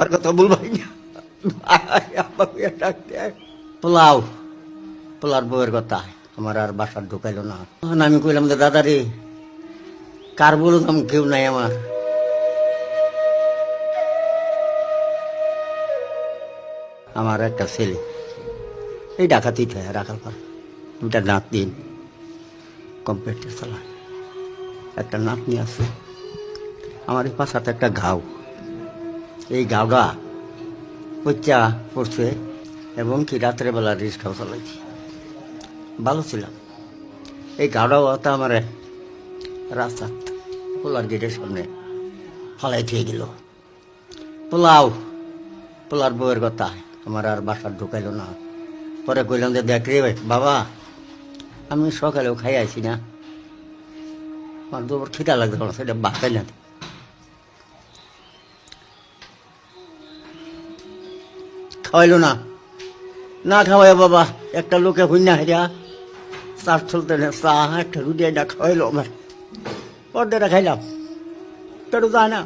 আর কথা বলবাই না পোলাও পোলার বউয়ের কথা আমার আর বাসার ঢুকাইলো না। তখন আমি কইলাম যে দাদা রে, কার বলতাম কেউ নাই আমার। আমার একটা ছেলে এই ডাকাতি থাকে রাখার পর দুটা নাতনি কম্পিউটার চালায়, একটা নাতনি আছে। আমার এই পাশাতে একটা ঘাও, এই ঘাওটা পচা পড়ছে এবং কি রাত্রে বেলা রিক্সাও চালাইছি, ভালো ছিলাম। এই ঘাওটাও তো আমার রাস্তা পোলার গেটের সামনে ফালাই দিয়ে গেল। পোলাও পোলার বউয়ের কথা আমার আর বাসার ঢুকাইলো না। পরে কইলাম যে দেখ রে বাবা, আমি সকালেও খাই আইছি না, আমার দুপুর খিদা লাগছে না, সেটা বাসাই না। খাওয়াইলো না, না খাওয়াই বাবা একটা লোকে হুইনা হেরা চার চলতে না, চা একটা রুটি এটা খাওয়াইলো আমার, পর্দাটা খাইলাম, পেটও যায় না।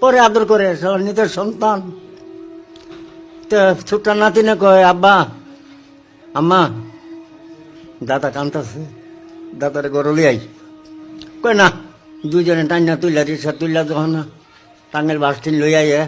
পরে আদর করে নিজের সন্তান তো ছোট্ট নাতি না কয় আব্বা আম্মা দাদা কান্তাছে, দাদারে গরলি আই কয় না, দুইজনে টান্না তুইলা রিক্সা তুইলা যখন টাঙ্গের বাস লই আইয়ে